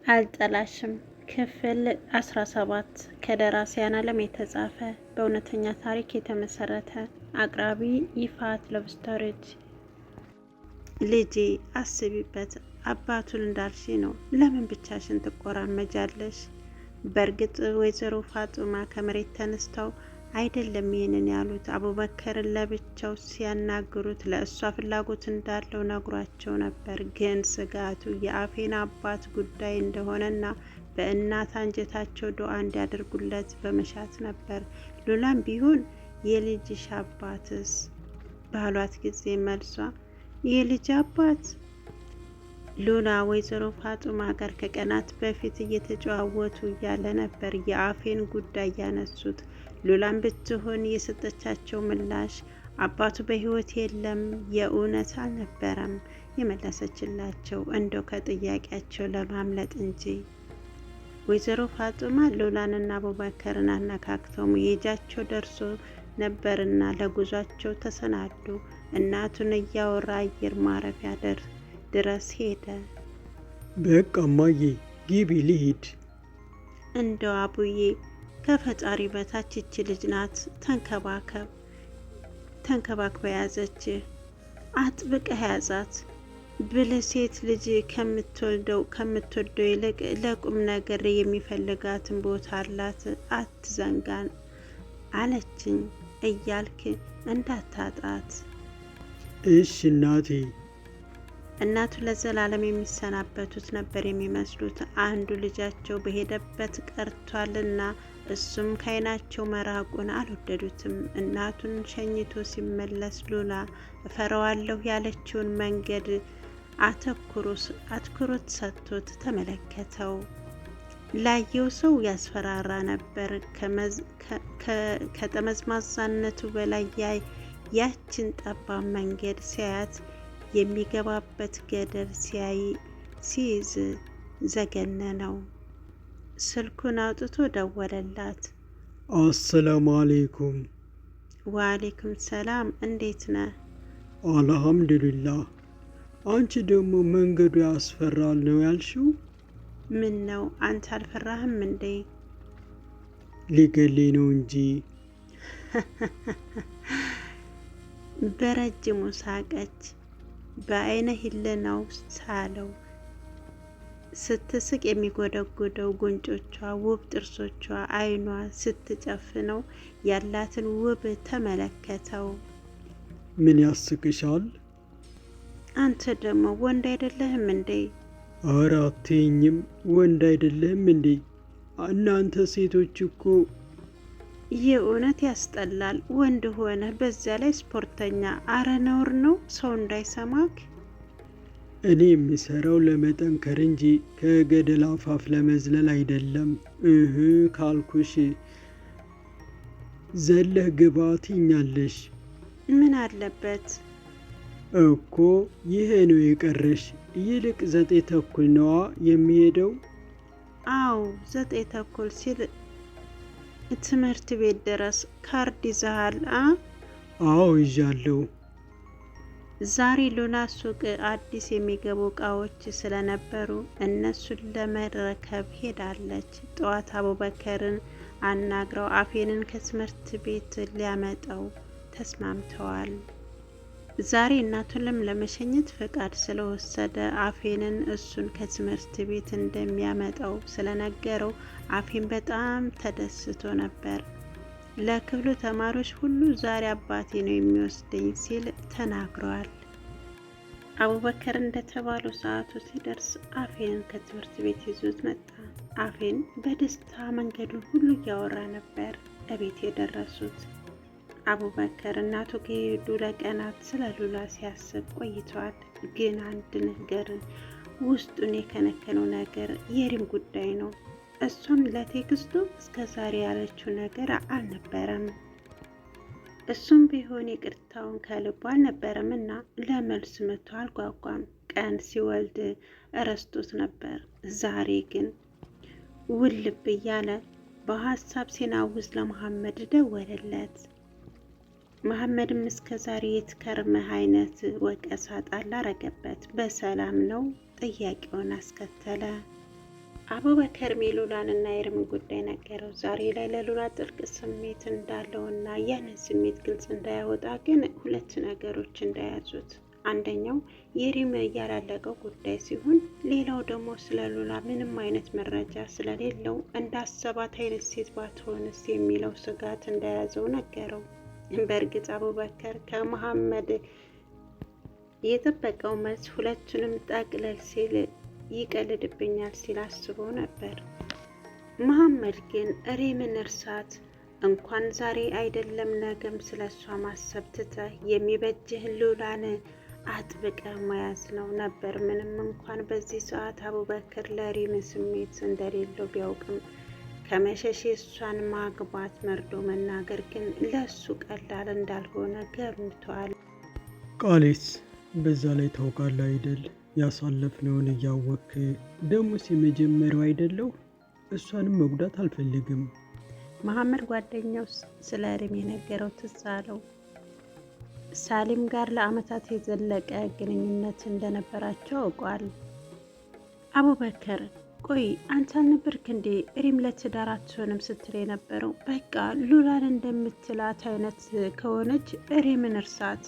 አልጠላሽም ክፍል 17 ከደራሲያን ዓለም የተጻፈ በእውነተኛ ታሪክ የተመሰረተ። አቅራቢ ይፋት ለብስቶሪት። ልጄ አስቢበት፣ አባቱን እንዳልሽ ነው። ለምን ብቻሽን ትቆራመጃለሽ? በእርግጥ ወይዘሮ ፋጡማ ከመሬት ተነስተው አይደለም ይህንን ያሉት። አቡበከርን ለብቻው ሲያናግሩት ለእሷ ፍላጎት እንዳለው ነግሯቸው ነበር። ግን ስጋቱ የአፌን አባት ጉዳይ እንደሆነና በእናት አንጀታቸው ዱዓ እንዲያደርጉለት በመሻት ነበር። ሉላም ቢሆን የልጅሽ አባትስ ባሏት ጊዜ መልሷ የልጅ አባት ሉላ ወይዘሮ ፋጡማ ጋር ከቀናት በፊት እየተጨዋወቱ እያለ ነበር የአፌን ጉዳይ ያነሱት። ሉላም ብትሆን የሰጠቻቸው ምላሽ አባቱ በሕይወት የለም የእውነት አልነበረም የመለሰችላቸው፣ እንደው ከጥያቄያቸው ለማምለጥ እንጂ። ወይዘሮ ፋጡማ ሉላንና አቡበከርን አነካክተው መሄጃቸው ደርሶ ነበርና ለጉዟቸው ተሰናዱ። እናቱን እያወራ አየር ማረፊያ ድረስ ሄደ። በቃ እማዬ ግቢ ልሂድ። እንደው አቡዬ ከፈጣሪ በታች ይቺ ልጅ ናት፣ ተንከባክበ ያዘች፣ አጥብቀህ ያዛት ብለህ ሴት ልጅ ከምትወደው ይልቅ ለቁም ነገር የሚፈልጋትን ቦታ አላት፣ አትዘንጋን አለችኝ እያልክ እንዳታጣት። እሺ እናቴ። እናቱ ለዘላለም የሚሰናበቱት ነበር የሚመስሉት። አንዱ ልጃቸው በሄደበት ቀርቷልና እሱም ከዓይናቸው መራቁን አልወደዱትም። እናቱን ሸኝቶ ሲመለስ ሉላ እፈራዋለሁ ያለችውን መንገድ አትኩሮት ሰጥቶት ተመለከተው። ላየው ሰው ያስፈራራ ነበር። ከጠመዝማዛነቱ በላይ ያችን ጠባብ መንገድ ሲያያት የሚገባበት ገደል ሲይዝ ዘገነነው። ስልኩን አውጥቶ ደወለላት። አሰላሙ አሌይኩም። ወአሌይኩም ሰላም፣ እንዴት ነህ? አልሐምዱሊላህ። አንቺ ደግሞ መንገዱ ያስፈራል ነው ያልሽው? ምን ነው አንተ አልፈራህም እንዴ? ሊገሌ ነው እንጂ። በረጅሙ ሳቀች። በአይነ ህልናው ሳለው። ስትስቅ የሚጎደጉደው ጉንጮቿ፣ ውብ ጥርሶቿ፣ አይኗ ስትጨፍነው ያላትን ውብ ተመለከተው። ምን ያስቅሻል? አንተ ደግሞ ወንድ አይደለህም እንዴ? ኧረ አትይኝም፣ ወንድ አይደለህም እንዴ? እናንተ ሴቶች እኮ የእውነት ያስጠላል። ወንድ ሆነ በዚያ ላይ ስፖርተኛ። አረ ነውር ነው ሰው እንዳይሰማክ። እኔ የሚሰራው ለመጠንከር እንጂ ከገደል አፋፍ ለመዝለል አይደለም። ካልኩሽ ዘለህ ግባ ትኛለሽ። ምን አለበት እኮ ይሄ ነው የቀረሽ። ይልቅ 9:30 ነዋ የሚሄደው። አው 9:30 ሲል ትምህርት ቤት ድረስ ካርድ ይዘሃል? አዎ ይዣለሁ። ዛሬ ሉላ ሱቅ አዲስ የሚገቡ እቃዎች ስለነበሩ እነሱን ለመረከብ ሄዳለች። ጠዋት አቡበከርን አናግረው አፌንን ከትምህርት ቤት ሊያመጣው ተስማምተዋል። ዛሬ እናቱንም ለመሸኘት ፈቃድ ስለወሰደ አፌንን እሱን ከትምህርት ቤት እንደሚያመጣው ስለነገረው አፌን በጣም ተደስቶ ነበር። ለክፍሉ ተማሪዎች ሁሉ ዛሬ አባቴ ነው የሚወስደኝ ሲል ተናግረዋል። አቡበከር እንደተባለው ሰዓቱ ሲደርስ አፌንን ከትምህርት ቤት ይዞት መጣ። አፌን በደስታ መንገዱን ሁሉ እያወራ ነበር እቤት የደረሱት። አቡበከር እናቱ ከሄዱ ለቀናት ስለ ሉላ ሲያስብ ቆይተዋል። ግን አንድ ነገር ውስጡን የከነከነው ነገር የሪም ጉዳይ ነው። እሷም ለቴክስቱ እስከ ዛሬ ያለችው ነገር አልነበረም። እሱም ቢሆን ይቅርታውን ከልቡ አልነበረም እና ለመልስ መጥቶ አልጓጓም። ቀን ሲወልድ እረስቶት ነበር። ዛሬ ግን ውልብ እያለ በሀሳብ ሲናውዝ ለመሐመድ ደወለለት። መሐመድም እስከ ዛሬ የትከርመህ አይነት ወቀሳ ጣል አረገበት። በሰላም ነው ጥያቄውን አስከተለ። አቡበከርም የሉላንና የኤርምን ጉዳይ ነገረው። ዛሬ ላይ ለሉላ ጥልቅ ስሜት እንዳለውና ያንን ስሜት ግልጽ እንዳያወጣ ግን ሁለት ነገሮች እንዳያዙት፣ አንደኛው የኤርም ያላለቀው ጉዳይ ሲሆን፣ ሌላው ደግሞ ስለ ሉላ ምንም አይነት መረጃ ስለሌለው እንዳሰባት አይነት ሴት ባትሆንስ የሚለው ስጋት እንደያዘው ነገረው። በእርግጥ አቡበከር ከመሐመድ የጠበቀው መልስ ሁለቱንም ጠቅለል ሲል ይቀልድብኛል ሲል አስቦ ነበር። መሐመድ ግን ኤርምን እርሳት፣ እንኳን ዛሬ አይደለም ነገም ስለሷ ማሰብ ትተህ የሚበጅህን ሉላን አጥብቀ መያዝ ነው ነበር። ምንም እንኳን በዚህ ሰዓት አቡበከር ለኤርም ስሜት እንደሌለው ቢያውቅም ከመሸሽ እሷን ማግባት መርዶ መናገር ግን ለሱ ቀላል እንዳልሆነ ገምቷል። ቃሌስ በዛ ላይ ታውቃለህ አይደል? ያሳለፍነውን እያወክ ደሞስ የመጀመሪያው አይደለው? እሷንም መጉዳት አልፈልግም። መሐመድ ጓደኛው ስለ ኤርም የነገረው ትዝ አለው። ሳሊም ጋር ለአመታት የዘለቀ ግንኙነት እንደነበራቸው አውቋል። አቡበከር ቆይ አንተ አልነበርክ እንዴ ኤርም ለትዳር አትሆንም ስትል የነበረው? በቃ ሉላን እንደምትላት አይነት ከሆነች ኤርምን እርሳት።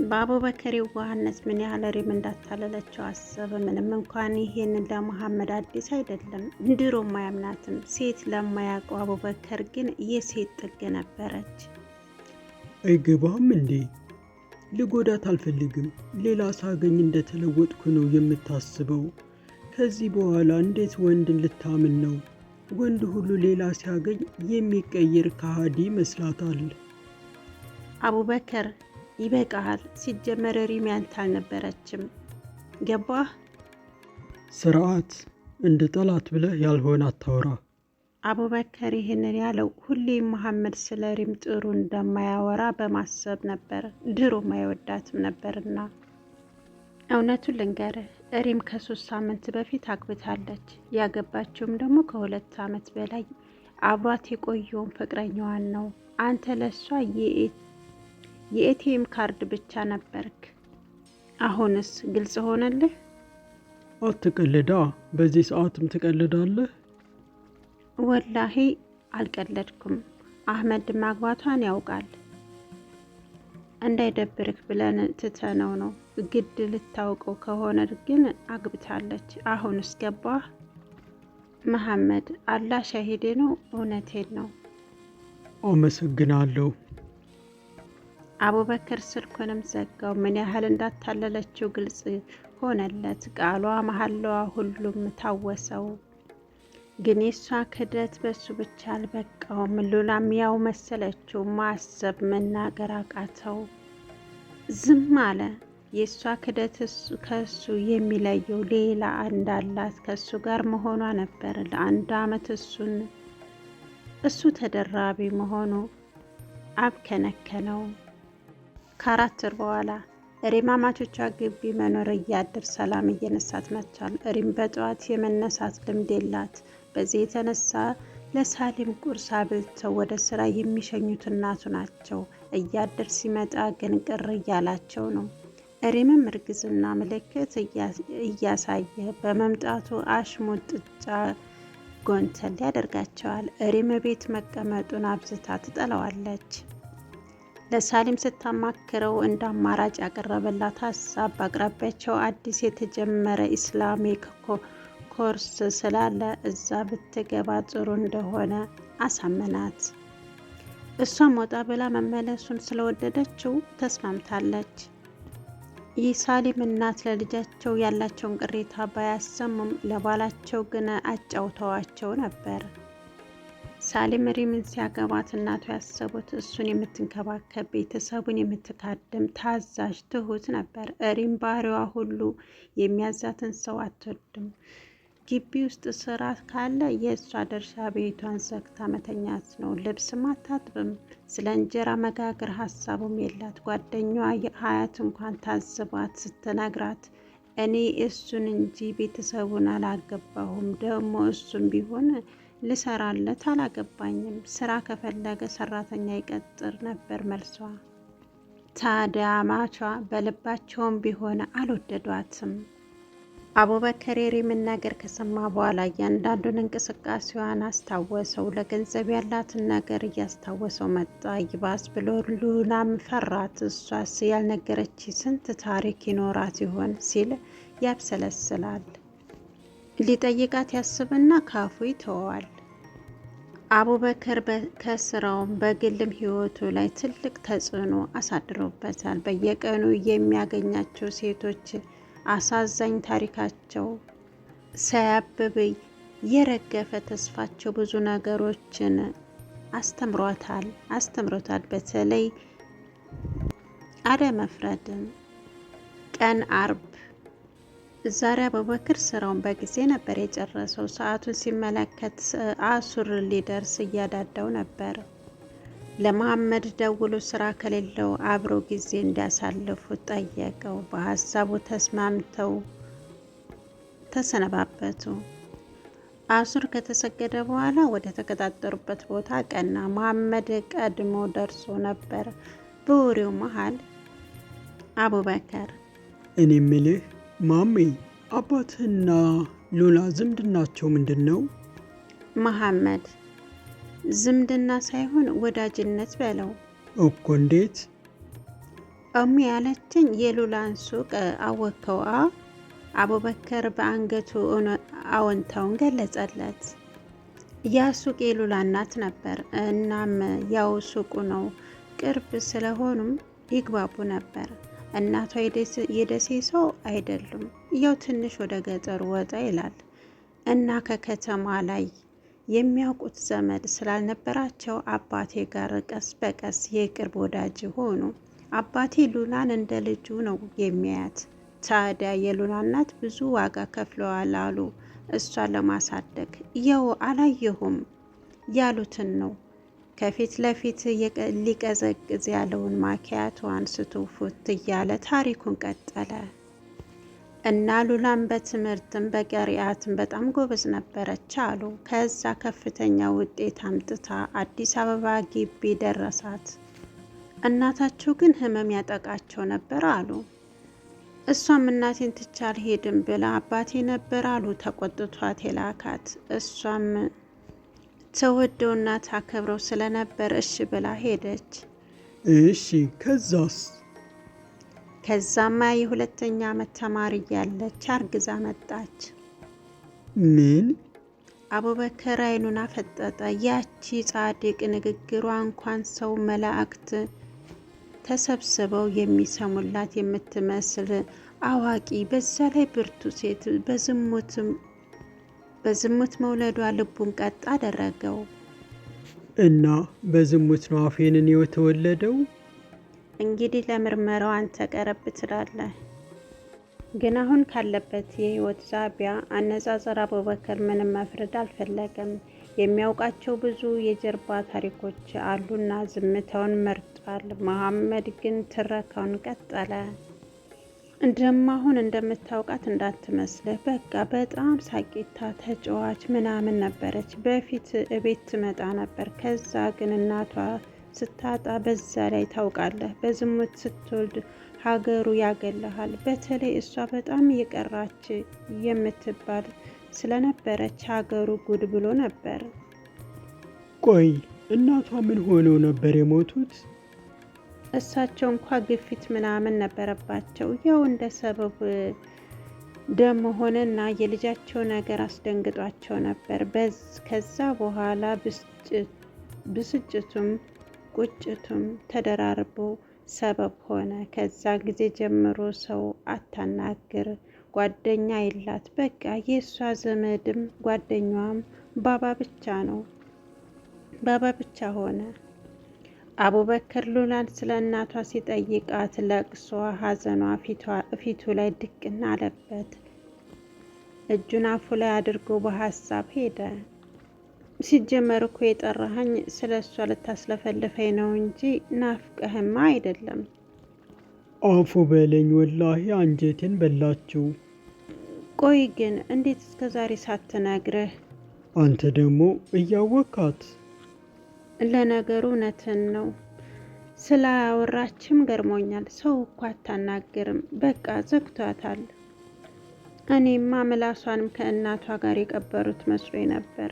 በአቡበከር የዋህነት ምን ያህል ኤርም እንዳታለለችው አሰበ። ምንም እንኳን ይሄንን ለመሐመድ አዲስ አይደለም፣ ድሮም አያምናትም። ሴት ለማያውቀው አቡበከር ግን የሴት ጥግ ነበረች። አይገባም እንዴ? ልጎዳት አልፈልግም። ሌላ ሳገኝ እንደተለወጥኩ ነው የምታስበው? ከዚህ በኋላ እንዴት ወንድን ልታምን ነው? ወንድ ሁሉ ሌላ ሲያገኝ የሚቀይር ከሃዲ ይመስላታል። አቡበከር ይበቃሃል። ሲጀመር ኤርም ያንተ አልነበረችም። ገባህ? ስርዓት፣ እንደ ጠላት ብለህ ያልሆነ አታውራ። አቡበከር ይህንን ያለው ሁሌም መሐመድ ስለ ኤርም ጥሩ እንደማያወራ በማሰብ ነበር። ድሮም አይወዳትም ነበርና። እውነቱን ልንገርህ፣ ኤርም ከ3 ሳምንት በፊት አግብታለች። ያገባችውም ደግሞ ከ2 ዓመት በላይ አብሯት የቆየውን ፍቅረኛዋን ነው። አንተ ለሷ የኤቲኤም ካርድ ብቻ ነበርክ። አሁንስ ግልጽ ሆነልህ? አትቀልዳ። በዚህ ሰዓትም ትቀልዳለህ? ወላሂ አልቀለድኩም። አህመድ ማግባቷን ያውቃል። እንዳይደብርክ ብለን ትተነው ነው። ግድ ልታውቀው ከሆነ ግን አግብታለች። አሁንስ ገባህ? መሐመድ አላህ ሻሂዴ ነው። እውነቴን ነው። አመሰግናለሁ። አቡበከር ስልኩንም ዘጋው። ምን ያህል እንዳታለለችው ግልጽ ሆነለት። ቃሏ፣ መሐላዋ ሁሉም ታወሰው። ግን የሷ ክደት በሱ ብቻ አልበቃውም። ሉላም ያው መሰለችው። ማሰብ መናገር አቃተው። ዝም አለ። የሷ ክደት ከሱ የሚለየው ሌላ እንዳላት ከሱ ጋር መሆኗ ነበር። ለ1 ዓመት እሱ ተደራቢ መሆኑ አብከነከነው። ከ4 ወር በኋላ ኤርም አማቾቿ ግቢ መኖር እያድር ሰላም እየነሳት መጥቷል። ኤርም በጠዋት የመነሳት ልምድ የላት። በዚህ የተነሳ ለሳሊም ቁርስ አብልተው ወደ ስራ የሚሸኙት እናቱ ናቸው። እያድር ሲመጣ ግን ቅር እያላቸው ነው። ኤርምም እርግዝና ምልክት እያሳየ በመምጣቱ አሽሙጥጫ ጎንተል ያደርጋቸዋል። ኤርም ቤት መቀመጡን አብዝታ ትጠላዋለች። ለሳሊም ስታማክረው እንደ አማራጭ ያቀረበላት ሀሳብ በአቅራቢያቸው አዲስ የተጀመረ ኢስላሚክ ኮርስ ስላለ እዛ ብትገባ ጥሩ እንደሆነ አሳመናት። እሷም ወጣ ብላ መመለሱን ስለወደደችው ተስማምታለች። የሳሊም እናት ለልጃቸው ያላቸውን ቅሬታ ባያሰሙም ለባላቸው ግን አጫውተዋቸው ነበር። ሳሊም ኤርምን ሲያገባት እናቱ ያሰቡት እሱን የምትንከባከብ፣ ቤተሰቡን የምትካድም፣ ታዛዥ፣ ትሁት ነበር። ኤርም ባህሪዋ ሁሉ የሚያዛትን ሰው አትወድም። ግቢ ውስጥ ስራ ካለ የእሷ ድርሻ ቤቷን ዘግታ መተኛት ነው። ልብስም አታጥብም። ስለ እንጀራ መጋገር ሀሳቡም የላት። ጓደኛዋ ሀያት እንኳን ታዝባት ስትነግራት እኔ እሱን እንጂ ቤተሰቡን አላገባሁም፣ ደግሞ እሱም ቢሆን ልሰራለት አላገባኝም፣ ስራ ከፈለገ ሰራተኛ ይቀጥር ነበር መልሷ። ታዲያ ማቿ በልባቸውም ቢሆን አልወደዷትም። አቡበከር የሪምን ነገር ከሰማ በኋላ እያንዳንዱን እንቅስቃሴዋን አስታወሰው። ለገንዘብ ያላትን ነገር እያስታወሰው መጣ። ይባስ ብሎ ሉናም ፈራት። እሷስ ያልነገረች ስንት ታሪክ ይኖራት ይሆን ሲል ያብሰለስላል። ሊጠይቃት ያስብና ካፉ ይተወዋል። አቡበከር ከስራውም በግልም ህይወቱ ላይ ትልቅ ተጽዕኖ አሳድሮበታል። በየቀኑ የሚያገኛቸው ሴቶች አሳዛኝ ታሪካቸው ሳያብብ የረገፈ ተስፋቸው ብዙ ነገሮችን አስተምሮታል። በተለይ አለመፍረድን። ቀን አርብ። ዛሬ አቡበከር ስራውን በጊዜ ነበር የጨረሰው። ሰዓቱን ሲመለከት አሱር ሊደርስ እያዳዳው ነበር። ለመሐመድ ደውሎ ስራ ከሌለው አብሮ ጊዜ እንዲያሳልፉ ጠየቀው። በሀሳቡ ተስማምተው ተሰነባበቱ። አሱር ከተሰገደ በኋላ ወደ ተቀጣጠሩበት ቦታ ቀና። መሐመድ ቀድሞ ደርሶ ነበር። በወሬው መሃል አቡበከር እኔ ምልህ ማሜ፣ አባትህና ሉላ ዝምድናቸው ምንድን ነው? መሐመድ ዝምድና ሳይሆን ወዳጅነት በለው እኮ። እንዴት? እሚ ያለችኝ የሉላን ሱቅ አወከው። አቡበከር በአንገቱ አዎንታውን ገለጸለት። ያ ሱቅ የሉላ እናት ነበር። እናም ያው ሱቁ ነው፣ ቅርብ ስለሆኑም ይግባቡ ነበር። እናቷ የደሴ ሰው አይደሉም፣ ያው ትንሽ ወደ ገጠሩ ወጣ ይላል እና ከከተማ ላይ የሚያውቁት ዘመድ ስላልነበራቸው አባቴ ጋር ቀስ በቀስ የቅርብ ወዳጅ ሆኑ። አባቴ ሉላን እንደ ልጁ ነው የሚያያት። ታዲያ የሉላ እናት ብዙ ዋጋ ከፍለዋል አሉ እሷን ለማሳደግ። ያው አላየሁም ያሉትን ነው። ከፊት ለፊት ሊቀዘቅዝ ያለውን ማኪያቶ አንስቶ ፉት እያለ ታሪኩን ቀጠለ። እና ሉላም በትምህርትም በቀሪአትም በጣም ጎበዝ ነበረች አሉ። ከዛ ከፍተኛ ውጤት አምጥታ አዲስ አበባ ግቢ ደረሳት። እናታቸው ግን ህመም ያጠቃቸው ነበር አሉ። እሷም እናቴን ትቼ አልሄድም ብላ አባቴ ነበር አሉ ተቆጥቷት የላካት። እሷም ተወደውና ታከብረው ስለነበር እሺ ብላ ሄደች። እሺ ከዛስ? ከዛማ የሁለተኛ ዓመት ተማሪ እያለች አርግዛ መጣች። ምን? አቡበከር አይኑን አፈጠጠ። ያቺ ጻድቅ ንግግሯ እንኳን ሰው መላእክት ተሰብስበው የሚሰሙላት የምትመስል አዋቂ፣ በዛ ላይ ብርቱ ሴት በዝሙት መውለዷ ልቡን ቀጥ አደረገው። እና በዝሙት ነው አፌንን የተወለደው? እንግዲህ ለምርመራው አንተ ቀረብ ትላለህ። ግን አሁን ካለበት የህይወት ዛቢያ አነጻጸር አቡበከር ምንም መፍረድ አልፈለገም። የሚያውቃቸው ብዙ የጀርባ ታሪኮች አሉና ዝምታውን መርጧል። መሐመድ ግን ትረካውን ቀጠለ። አሁን እንደምታውቃት እንዳትመስልህ፣ በቃ በጣም ሳቂታ ተጫዋች ምናምን ነበረች። በፊት እቤት ትመጣ ነበር። ከዛ ግን እናቷ ስታጣ፣ በዛ ላይ ታውቃለህ፣ በዝሙት ስትወልድ ሀገሩ ያገለሃል። በተለይ እሷ በጣም የቀራች የምትባል ስለነበረች ሀገሩ ጉድ ብሎ ነበር። ቆይ እናቷ ምን ሆነው ነበር የሞቱት? እሳቸው እንኳ ግፊት ምናምን ነበረባቸው። ያው እንደ ሰበብ ደም ሆነና የልጃቸው ነገር አስደንግጧቸው ነበር። ከዛ በኋላ ብስጭቱም ቁጭቱም ተደራርቦ ሰበብ ሆነ። ከዛ ጊዜ ጀምሮ ሰው አታናግር፣ ጓደኛ የላት። በቃ የእሷ ዘመድም ጓደኛዋም ባባ ብቻ ሆነ። አቡበከር ሉላን ስለ እናቷ ሲጠይቃት ለቅሷ፣ ሀዘኗ ፊቱ ላይ ድቅና አለበት። እጁን አፉ ላይ አድርጎ በሀሳብ ሄደ። ሲጀመር እኮ የጠራኸኝ ስለ እሷ ልታስለፈልፈኝ ነው እንጂ ናፍቀህማ አይደለም። አፉ በለኝ፣ ወላሂ አንጀቴን በላችው። ቆይ ግን እንዴት እስከ ዛሬ ሳትነግርህ? አንተ ደግሞ እያወካት። ለነገሩ እውነትን ነው። ስላወራችም ገርሞኛል። ሰው እኮ አታናግርም፣ በቃ ዘግቷታል። እኔማ ምላሷንም ከእናቷ ጋር የቀበሩት መስሎ ነበር።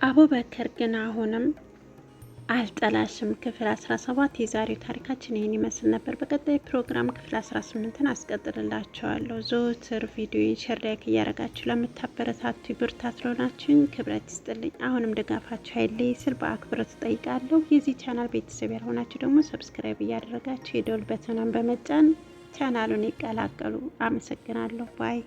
አቡበከር ግን አሁንም አልጠላሽም። ክፍል 17 የዛሬው ታሪካችን ይህን ይመስል ነበር። በቀጣይ ፕሮግራም ክፍል 18ን አስቀጥልላችኋለሁ። ዘወትር ቪዲዮ ሼር ላይክ እያደረጋችሁ ለምታበረታቱ ብርታት ለሆናችሁኝ ክብረት ይስጥልኝ። አሁንም ድጋፋችሁ ኃይሌ ስል በአክብሮት እጠይቃለሁ። የዚህ ቻናል ቤተሰብ ያልሆናችሁ ደግሞ ሰብስክራይብ እያደረጋችሁ የደወል በተኗን በመጫን ቻናሉን ይቀላቀሉ። አመሰግናለሁ። ባይ